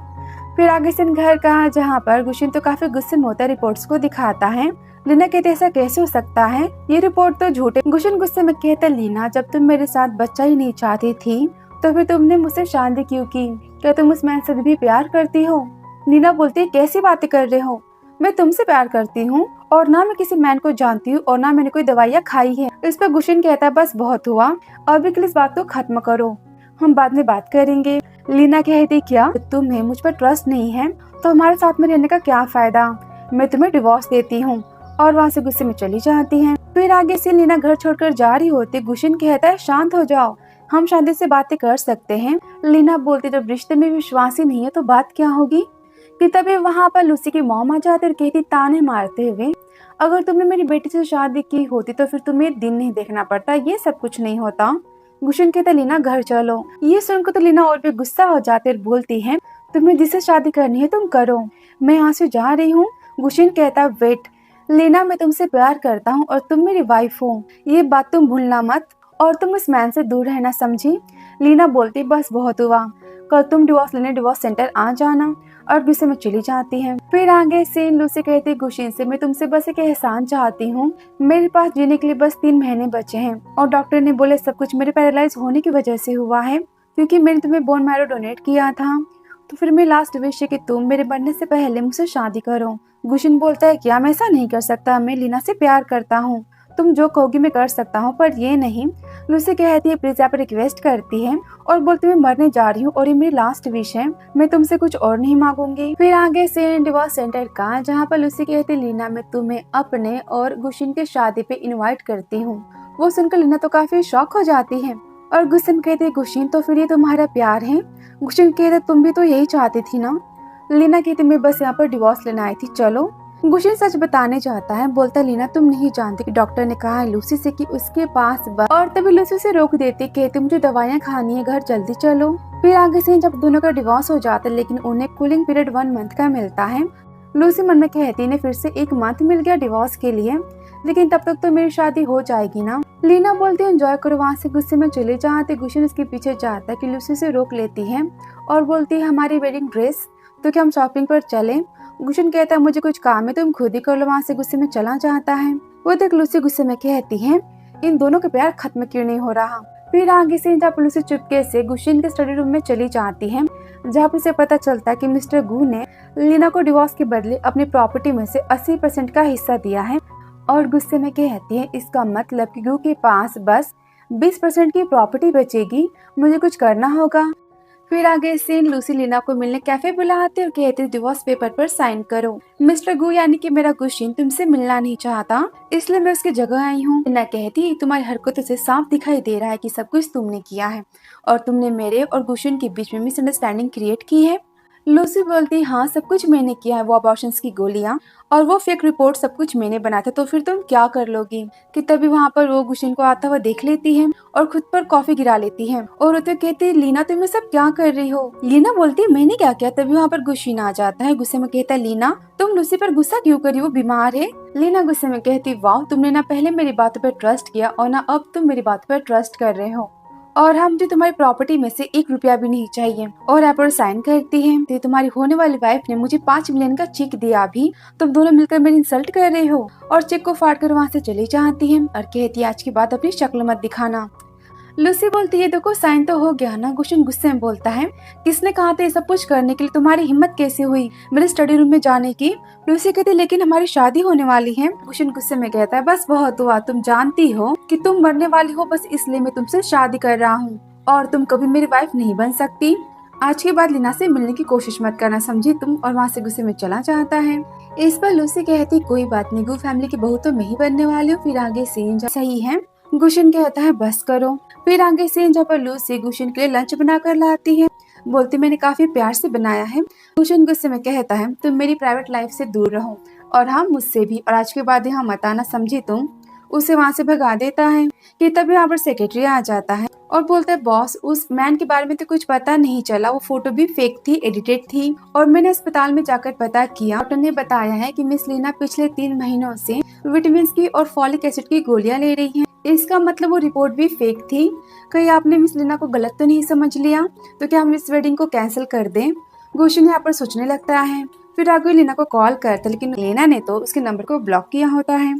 फिर आगे से घर का जहाँ पर गुशन तो काफी गुस्से में होता है, रिपोर्ट्स को दिखाता है। लीना कहते ऐसा कैसे हो सकता है, ये रिपोर्ट तो झूठे। गुशन गुस्से में कहता लीना जब तुम मेरे साथ बच्चा ही नहीं चाहती थी तो फिर तुमने मुझसे शादी क्यों की? क्या तुम उस मैन से भी प्यार करती हो? लीना बोलती है कैसी बातें कर रहे हो, मैं तुमसे प्यार करती हूँ और ना मैं किसी मैन को जानती हूँ और ना मैंने कोई दवाइयाँ खाई है। इस पर गुशन कहता है बस बहुत हुआ, अभी के लिए इस बात को खत्म करो, हम बाद में बात करेंगे। लीना कहती क्या तुम्हें मुझ पर ट्रस्ट नहीं है तो हमारे साथ में रहने का क्या फायदा, मैं तुम्हें डिवोर्स देती हूँ। और वहाँ से गुस्से में चली जाती हैं। फिर आगे से लीना घर छोड़कर जा रही होती, गुशन कहता है शांत हो जाओ, हम शांति से बातें कर सकते हैं। लीना बोलती जब रिश्ते में विश्वास ही नहीं है तो बात क्या होगी। कि तभी वहाँ पर लूसी की मॉम आ जाती और कहती ताने मारते हुए अगर तुमने मेरी बेटी से शादी की होती तो फिर तुम्हें दिन नहीं देखना पड़ता, ये सब कुछ नहीं होता। गुशन कहता लीना घर चलो। ये सुनकर तो लीना और भी गुस्सा हो जाती और बोलती है तुम्हें जिससे शादी करनी है तुम करो, मैं यहाँ से जा रही हूँ। गुशन कहता वेट लीना, मैं तुमसे प्यार करता हूँ और तुम मेरी वाइफ हो, ये बात तुम भूलना मत और तुम इस मैन से दूर रहना, समझी। लीना बोलती बस बहुत हुआ, कल तुम डिवोर्स लेने डिवोर्स सेंटर आ जाना। और गुस्से में चली जाती है। फिर आगे सीन लूसी कहती गुशन से मैं तुमसे बस एक एहसान चाहती हूँ, मेरे पास जीने के लिए बस 3 महीने बचे हैं और डॉक्टर ने बोले सब कुछ मेरे पैरालाइज होने की वजह से हुआ है क्योंकि मैंने तुम्हें बोन मैरो डोनेट किया था। तो फिर मेरी लास्ट विश है कि तुम मेरे मरने से पहले मुझसे शादी करो। गुशन बोलता है क्या मैं ऐसा नहीं कर सकता, मैं लीना से प्यार करता हूँ, तुम जो कहोगी मैं कर सकता हूँ पर ये नहीं। लूसी कहती है प्लीज आप रिक्वेस्ट करती है और बोलती मैं मरने जा रही हूँ और ये मेरी लास्ट विश है, मैं तुमसे कुछ और नहीं मांगूंगी। फिर आगे से डिवोर्स सेंटर का जहाँ पर लूसी कहती लीना मैं तुम्हें अपने और गुशन के शादी पे इनवाइट करती हूँ। वो सुनकर लीना तो काफी शॉक हो जाती है और गुशन कहते गुशन तो फिर ये तुम्हारा प्यार है। गुशन कहते तुम भी तो यही चाहती थी ना। लीना कहती मैं बस यहाँ पर डिवोर्स लेने आई थी, चलो। गुशन सच बताने चाहता है, बोलता लीना तुम नहीं जानती कि डॉक्टर ने कहा है लूसी से कि उसके पास और तभी लूसी से रोक देती, कहती मुझे दवाइयाँ खानी है, घर जल्दी चलो। फिर आगे से जब दोनों का डिवोर्स हो जाता है लेकिन उन्हें कूलिंग पीरियड 1 मंथ का मिलता है। लूसी मन में कहती ने फिर से 1 मंथ मिल गया डिवोर्स के लिए, लेकिन तब तक तो मेरी शादी हो जाएगी ना। लीना बोलती है एंजॉय करो, वहाँ से गुस्से में चले जाते। गुशन उसके पीछे जाता है कि लूसी से रोक लेती है और बोलती है हमारी वेडिंग ड्रेस, तो क्या हम शॉपिंग पर चले। गुशन कहता है मुझे कुछ काम है तुम खुद ही कर लो, वहाँ से गुस्से में चला जाता है। वो देख लूसी गुस्से में कहती है इन दोनों का प्यार खत्म क्यों नहीं हो रहा। फिर आगे से जब लूसी चुपके से गुशन के स्टडी रूम में चली जाती है जहाँ पर उसे पता चलता है कि मिस्टर गू ने लीना को डिवोर्स के बदले अपनी प्रॉपर्टी में से 80% का हिस्सा दिया है और गुस्से में कहती है इसका मतलब कि गू के पास बस 20% की प्रॉपर्टी बचेगी, मुझे कुछ करना होगा। फिर आगे सीन लूसी लीना को मिलने कैफे बुलाते और कहते डिवोर्स पेपर पर साइन करो। मिस्टर गू यानी कि मेरा गुशन तुमसे मिलना नहीं चाहता इसलिए मैं उसकी जगह आई हूँ। लीना कहती तुम्हारी हरकतों से साफ दिखाई दे रहा है कि सब कुछ तुमने किया है और तुमने मेरे और गुशन के बीच में मिसअंडरस्टैंडिंग क्रिएट की है। लूसी बोलती हाँ सब कुछ मैंने किया है, वो अबॉर्शंस की गोलियां और वो फेक रिपोर्ट सब कुछ मैंने बनाया था, तो फिर तुम क्या कर लोगी। कि तभी वहाँ पर वो गुशन को आता हुआ देख लेती है और खुद पर कॉफी गिरा लेती है और वो तो कहती लीना तुम ये सब क्या कर रही हो। लीना बोलती है मैंने क्या किया। तभी वहाँ पर गुशन आ जाता है, गुस्से में कहता है लीना तुम लूसी पर गुस्सा क्यों करी, वो बीमार है। लीना गुस्से में कहती वाह तुमने ना पहले मेरी बातों पर ट्रस्ट किया और ना अब तुम मेरी बातों पर ट्रस्ट कर रहे हो और हम जो तुम्हारी प्रॉपर्टी में से 1 रुपया भी नहीं चाहिए। और यहाँ पर साइन करती है तो तुम्हारी होने वाली वाइफ ने मुझे 5 मिलियन का चेक दिया, अभी तुम दोनों मिलकर मेरी इंसल्ट कर रहे हो। और चेक को फाड़ कर वहाँ से चली जाती है और कहती है आज के बाद अपनी शक्ल मत दिखाना। लूसी बोलती है देखो साइन तो हो गया ना। गुशन गुस्से में बोलता है किसने कहा था ये सब कुछ करने के लिए, तुम्हारी हिम्मत कैसे हुई मेरे स्टडी रूम में जाने की। लूसी कहती लेकिन हमारी शादी होने वाली है। गुशन गुस्से में कहता है बस बहुत हुआ, तुम जानती हो कि तुम मरने वाली हो, बस इसलिए मैं तुमसे शादी कर रहा हूँ और तुम कभी मेरी वाइफ नहीं बन सकती। आज के बाद लीना से मिलने की कोशिश मत करना, समझी तुम। और वहाँ से गुस्से में चला जाता है। इस पर लूसी कहती कोई बात नहीं, गू फैमिली की बहू तो मैं ही बनने वाली हूँ। फिर आगे सीन सही है। गुशन कहता है बस करो। फिर आगे सीन जहाँ पर लूसी गुशन के लिए लंच बना कर लाती है, बोलती मैंने काफी प्यार से बनाया है। गुशन गुस्से में कहता है तुम मेरी प्राइवेट लाइफ से दूर रहो और हाँ मुझसे भी, और आज के बाद यहाँ मत आना, समझी तुम। उसे वहाँ से भगा देता है। कि तभी यहाँ पर सेक्रेटरी आ जाता है और बोलता है बॉस उस मैन के बारे में तो कुछ पता नहीं चला, वो फोटो भी फेक थी, एडिटेड थी और मैंने अस्पताल में जाकर पता किया, डॉक्टर ने बताया है कि मिस लीना पिछले 3 महीनों से विटामिन की और फॉलिक एसिड की गोलियां ले रही हैं। इसका मतलब वो रिपोर्ट भी फेक थी। कहीं आपने मिस लीना को गलत तो नहीं समझ लिया, तो क्या हम इस वेडिंग को कैंसिल कर दें। गुशन यहाँ पर सोचने लगता है। फिर आगे लीना को कॉल करता लेकिन लीना ने तो उसके नंबर को ब्लॉक किया होता है।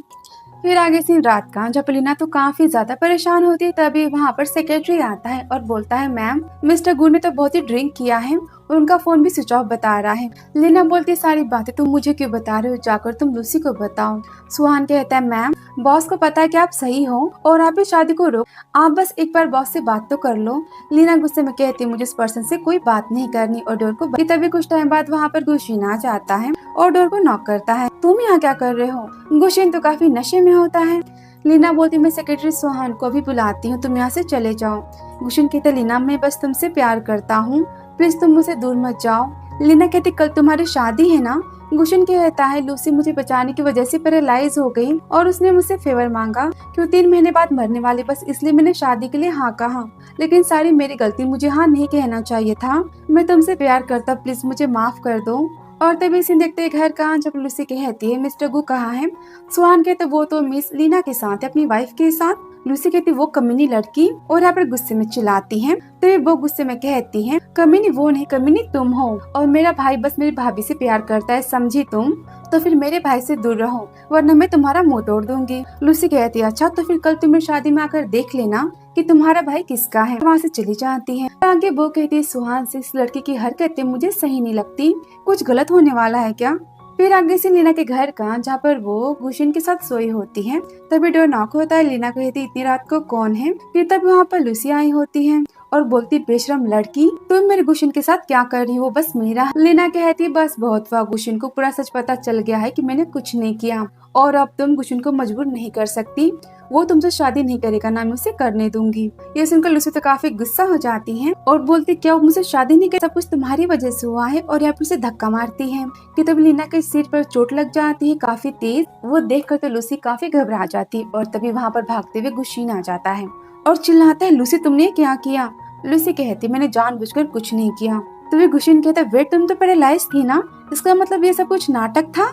फिर आगे सीन रात का जब लीना तो काफी ज्यादा परेशान होती है, तभी वहाँ पर सेक्रेटरी आता है और बोलता है मैम मिस्टर गू ने तो बहुत ही ड्रिंक किया है और उनका फोन भी स्विच ऑफ बता रहा है। लीना बोलती सारी बातें तुम मुझे क्यों बता रहे हो, जाकर तुम लूसी को बताओ। सुहान कहता है मैम बॉस को पता है कि आप सही हो और आप इस शादी को रोक, आप बस एक बार बॉस से बात तो कर लो। लीना गुस्से में कहती है मुझे इस पर्सन से कोई बात नहीं करनी और डोर को तभी कुछ टाइम बाद वहाँ पर गुशीन आ जाता है और डोर को नॉक करता है। तुम यहाँ क्या कर रहे हो? गुशीन तो काफी नशे में होता है। लीना बोलती मैं सेक्रेटरी सुहान को भी बुलाती हूँ, तुम यहाँ से चले जाओ। गुशीन कहते लीना मैं बस तुमसे प्यार करता हूँ, प्लीज तुम मुझसे दूर मत जाओ। लीना कहती कल तुम्हारी शादी है ना? गुशन कहता है लूसी मुझे बचाने की वजह से पैरालाइज हो गई और उसने मुझसे फेवर मांगा कि वो 3 महीने बाद मरने वाली, बस इसलिए मैंने शादी के लिए हाँ कहा, लेकिन सारी मेरी गलती, मुझे हाँ नहीं कहना चाहिए था। मैं तुमसे प्यार करता, प्लीज मुझे माफ कर दो। और तभी इसे देखते घर कहाँ जब लूसी कहती है मिस्टर गु कहाँ है? सुहान कहते वो तो मिस लीना के साथ है, अपनी वाइफ के साथ। लूसी कहती वो कमीनी लड़की, और यहाँ पर गुस्से में चिल्लाती है। तो वो गुस्से में कहती है कमीनी वो नहीं, कमीनी तुम हो, और मेरा भाई बस मेरी भाभी से प्यार करता है, समझी तुम? तो फिर मेरे भाई से दूर रहो वरना मैं तुम्हारा मुंह तोड़ दूंगी। लूसी कहती है अच्छा तो फिर कल तुम्हें शादी में आकर देख लेना कि तुम्हारा भाई किसका है। वहाँ से चली जाती है। आगे वो कहती है सुहान से इस लड़की की हरकतें मुझे सही नहीं लगती, कुछ गलत होने वाला है क्या? फिर आगे से लीना के घर का जहाँ पर वो गुशन के साथ सोई होती है, तभी डोर नॉक होता है। लीना कहती इतनी रात को कौन है? फिर तब वहाँ पर लूसी आई होती है और बोलती बेशरम लड़की तुम मेरे गुशन के साथ क्या कर रही हो, बस मेरा। लीना कहती बस बहुत हुआ, गुशन को पूरा सच पता चल गया है कि मैंने कुछ नहीं किया और अब तुम गुशन को मजबूर नहीं कर सकती, वो तुमसे शादी नहीं करेगा, ना मैं उसे करने दूंगी। ये सुनकर लूसी तो काफी गुस्सा हो जाती है और बोलती क्या वो मुझसे शादी नहीं कर, सब कुछ तुम्हारी वजह से हुआ है, और यहाँ पर उसे धक्का मारती है कि तब लीना के सिर पर चोट लग जाती है काफी तेज। वो देखकर तो लूसी काफी घबरा जाती है और तभी वहाँ पर भागते हुए गुशीन आ जाता है और चिल्लाता है लूसी तुमने क्या किया? लूसी कहती मैंने जानबूझकर कुछ नहीं किया। तभी गुशीन कहता वेट तुम तो पैरालाइज थी ना, इसका मतलब ये सब कुछ नाटक था।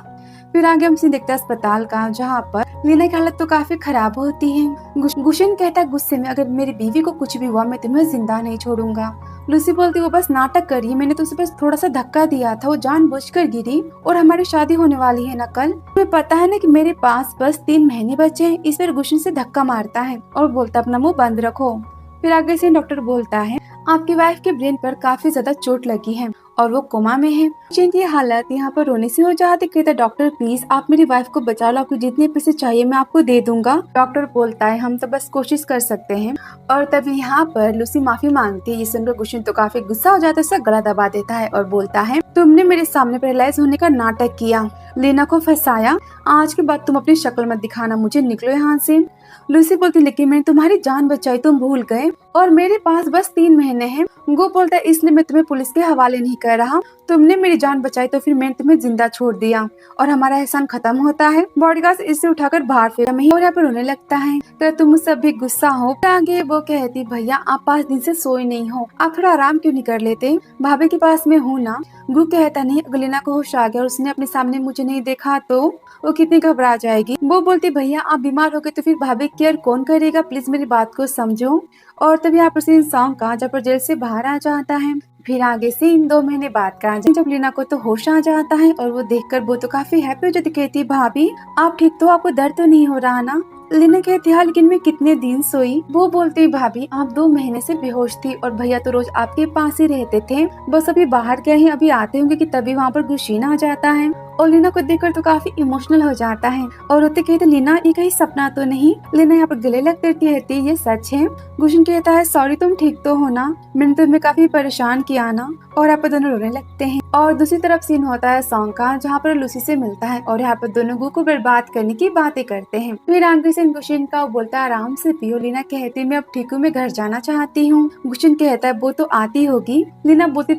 फिर आगे हम सीन देखते हैं अस्पताल का जहाँ पर लीना की हालत तो काफी खराब होती है। गुशन कहता है गुस्से में अगर मेरी बीवी को कुछ भी हुआ मैं तुम्हें जिंदा नहीं छोड़ूंगा। लूसी बोलती वो बस नाटक करी, मैंने तो उसे बस थोड़ा सा धक्का दिया था, वो जानबूझकर गिरी और हमारी शादी होने वाली है ना कल। तुम्हें पता है ना कि मेरे पास बस 3 महीने बचे हैं। इस पर गुशन से धक्का मारता है और बोलता अपना मुंह बंद रखो। फिर आगे से डॉक्टर बोलता है आपकी वाइफ के ब्रेन पर काफी ज्यादा चोट लगी है और वो कोमा में है। जिनकी हालत यहाँ पर रोने से हो जाती, कहता डॉक्टर प्लीज आप मेरी वाइफ को बचा लो, आपको जितने पैसे चाहिए मैं आपको दे दूंगा। डॉक्टर बोलता है हम तो बस कोशिश कर सकते हैं। और तभी यहाँ पर लूसी माफी मांगती है। ये सुनकर गुशन तो काफी गुस्सा हो जाता है, उसका गला दबा देता है और बोलता है तुमने मेरे सामने पैरालाइज होने का नाटक किया, लीना को फंसाया, आज के बाद तुम अपनी शक्ल मत दिखाना मुझे, निकलो यहाँ से। लूसी बोलती लेकिन मैंने तुम्हारी जान बचाई, तुम भूल गए और मेरे पास बस 3 महीने हैं। गो बोलता है इसलिए मैं तुम्हें पुलिस के हवाले नहीं कर रहा, तुमने मेरी जान बचाई तो फिर मैंने तुम्हें जिंदा छोड़ दिया और हमारा एहसान खत्म होता है। बॉडीगार्ड इसे उठाकर बाहर फेंक और यहाँ पर रोने लगता है। तो तुम मुझसे भी गुस्सा हो? आगे वो कहती भैया आप 5 दिन से सोए नहीं हो, आप थोड़ा आराम क्यों नहीं कर लेते? भाभी के पास में हूँ ना। गु कहता नहीं अगर लीना को होश आ गया और उसने अपने सामने मुझे नहीं देखा तो वो कितनी घबरा जाएगी। वो बोलती भैया आप बीमार हो गए तो फिर भाभी केयर कौन करेगा, प्लीज मेरी बात को समझो। और तभी यहाँ पर इंसान का जब पर जेल से बाहर आ जाता है। फिर आगे से इन 2 महीने बाद का जब लीना को तो होश आ जाता है और वो देखकर वो तो काफी हैप्पी हो जाती, कहती भाभी आप ठीक तो, आपको दर्द तो नहीं हो रहा ना? लीना कहती है लेकिन मैं कितने दिन सोई। वो बोलती भाभी आप 2 महीने से बेहोश थी और भैया तो रोज आपके पास ही रहते थे, बस अभी बाहर गए हैं, अभी आते होंगे कि तभी वहाँ पर गुशीन आ जाता है। और लीना को देखकर तो काफी इमोशनल हो जाता है और रोते कहते लीना ये कहीं सपना तो नहीं? लीना यहाँ पर गले लगते कहती है ये सच है। गुशन कहता है सॉरी तुम ठीक तो हो ना, मैंने तुम्हें काफी परेशान किया ना। और यहाँ पर दोनों रोने लगते हैं। और दूसरी तरफ सीन होता है सॉन्ग का जहाँ पर लूसी से मिलता है और यहाँ पर दोनों गु को बर्बाद करने की बातें करते हैं। फिर आगे से गुशन का बोलता है आराम से पियो। लीना कहती मैं अब ठीक हूँ, मैं घर जाना चाहती हूँ। गुशन कहता है वो तो आती होगी। लीना बोलती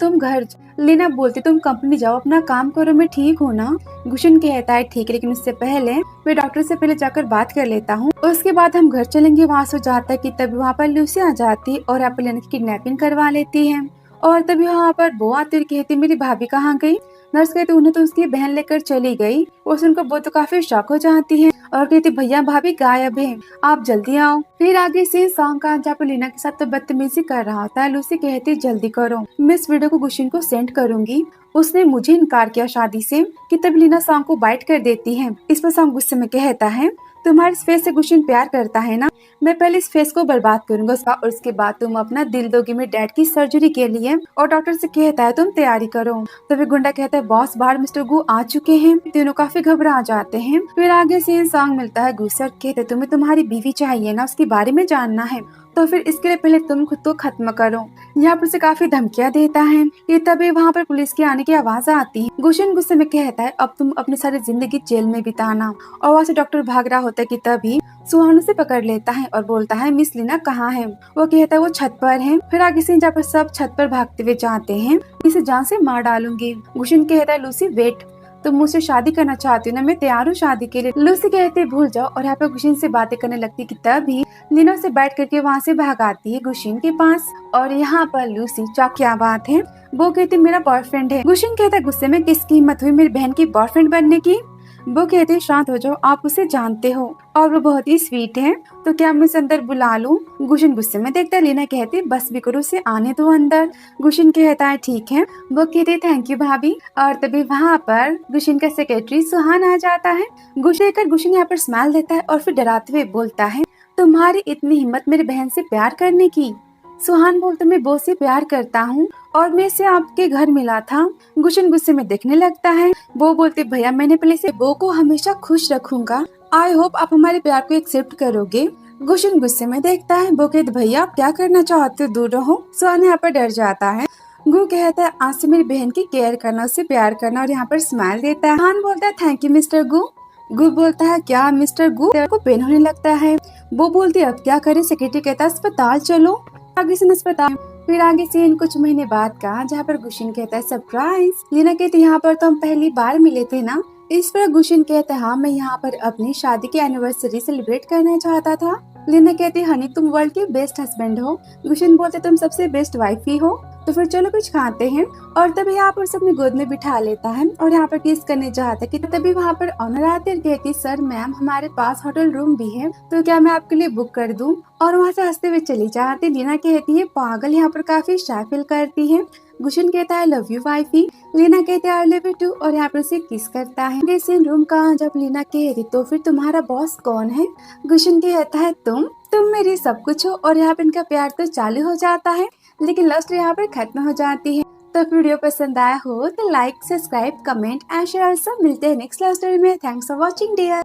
तुम कंपनी जाओ, अपना काम करो, मैं ठीक हूँ ना? गुशन कहता है ठीक है, लेकिन उससे पहले मैं डॉक्टर से पहले जाकर बात कर लेता हूँ, उसके बाद हम घर चलेंगे। वहाँ से जाता है कि तभी वहाँ पर लूसी आ जाती है और यहाँ पर लीना की किडनैपिंग करवा लेती है। और तभी वहाँ पर वो आती कहती मेरी भाभी कहाँ गई? नर्स कहती उन्हें तो उसकी बहन लेकर चली गई। और सुनकर वो तो काफी शॉक हो जाती है और कहती भैया भाभी गायब है, आप जल्दी आओ। फिर आगे से सॉन्ग का जहाँ पर लीना के साथ तो बदतमीजी कर रहा होता है। लूसी कहती जल्दी करो, मैं इस वीडियो को गुशन को सेंड करूंगी, उसने मुझे इनकार किया शादी से कि तब लीना सांग को बाइट कर देती है। इस पर सांग गुस्से में कहता है तुम्हारे इस फेस से गुशिन प्यार करता है ना, मैं पहले इस फेस को बर्बाद करूंगा उसका और उसके बाद तुम अपना दिल दोगे मेरे डैड की सर्जरी के लिए। और डॉक्टर से कहता है तुम तैयारी करो। तो फिर गुंडा कहता है बॉस बाहर मिस्टर गु आ चुके हैं। तीनों काफी घबरा जाते हैं। फिर आगे से सांग मिलता है गुस्से और कहते तुम्हें तुम्हारी बीवी चाहिए ना, उसके बारे में जानना है तो फिर इसके लिए पहले तुम खुद को खत्म करो। यहाँ पर से काफी धमकियां देता है। ये तभी वहाँ पर पुलिस के आने की आवाज आती है। गुशन गुस्से में कहता है अब तुम अपनी सारी जिंदगी जेल में बिताना। और वहाँ से डॉक्टर भाग रहा होता है कि तभी सुहान उसे पकड़ लेता है और बोलता है मिस लीना कहाँ है। वो कहता है वो छत पर है। फिर आगे से जहाँ पर सब छत पर भागते हुए जाते हैं, इसे जान से मार डालूंगी। गुशन कहता है लूसी वेट, तुम मुझसे शादी करना चाहती हो ना, मैं तैयार हूँ शादी के लिए। लूसी कहती है भूल जाओ और यहाँ पे गुशिन से बातें करने लगती कि तभी लीना से बैठ करके वहाँ से भाग आती है गुशिन के पास। और यहाँ पर लूसी क्या बात है, वो कहती मेरा बॉयफ्रेंड है। गुशिन कहता है गुस्से में किसकी हिम्मत हुई मेरी बहन की बॉयफ्रेंड बनने की। वो कहते हैं शांत हो जाओ, आप उसे जानते हो और वो बहुत ही स्वीट है, तो क्या मैं उसे अंदर बुला लूं। गुशन गुस्से में देखता है। लीना कहती है बस भी करो, उसे आने दो अंदर। गुशन कहता है ठीक है। वो कहते हैं थैंक यू भाभी। और तभी वहाँ पर गुशन का सेक्रेटरी सुहान आ जाता है। गुशन यहाँ पर स्माइल देता है और फिर डराते हुए बोलता है तुम्हारी इतनी हिम्मत मेरी बहन से प्यार करने की। सुहान बोलते मैं बो से प्यार करता हूँ और मैं इसे आपके घर मिला था। गुशन गुस्से में देखने लगता है। वो बोलते भैया मैंने पहले से बो को हमेशा खुश रखूंगा, आई होप आप हमारे प्यार को एक्सेप्ट करोगे। गुशन गुस्से में देखता है। वो कहते भैया आप क्या करना चाहते हो, दूर रहो। सुहान यहाँ पर डर जाता है। गु कहता है आज से मेरी बहन की केयर करना, उससे प्यार करना और यहाँ पर स्माइल देता है। सुहान बोलता है थैंक यू मिस्टर गु। गु बोलता है क्या मिस्टर गु, तेरे को पेन होने लगता है। वो बोलती है अब क्या करे। सेक्रेटरी कहता है अस्पताल चलो। आगे से अस्पताल। फिर आगे सीन कुछ महीने बाद का, जहाँ पर गुशिन कहता है सरप्राइज। लीना कहती यहाँ पर तो हम पहली बार मिले थे ना। इस पर गुशिन कहता है हाँ मैं यहाँ पर अपनी शादी की एनिवर्सरी सेलिब्रेट करना चाहता था। लीना कहती हनी तुम वर्ल्ड के बेस्ट हस्बैंड हो। गुशिन बोलते तुम सबसे बेस्ट वाइफ ही हो। तो फिर चलो कुछ खाते हैं। और तभी यहाँ पर सबने गोद में बिठा लेता है और यहाँ पर किस करने जाता है कि तभी वहाँ पर ऑनर आती है। कहती सर मैम हमारे पास होटल रूम भी है, तो क्या मैं आपके लिए बुक कर दूं। और वहाँ से हंसते हुए चली जाती। लीना कहती है पागल, यहाँ पर काफी शाय फील करती है। गुशन कहता है लव यू वाइफी। लीना कहते हैं आई लव यू टू और यहाँ पर उसे किस करता है। सीन रूम का जब लीना कहती तो फिर तुम्हारा बॉस कौन है। गुशन कहता है तुम मेरी सब कुछ हो। और यहाँ पर इनका प्यार तो चालू हो जाता है, लेकिन लव स्टोरी यहाँ पर खत्म हो जाती है। तो वीडियो पसंद आया हो तो like subscribe comment and share. मिलते हैं नेक्स्ट लव स्टोरी में। Thanks for watching dear.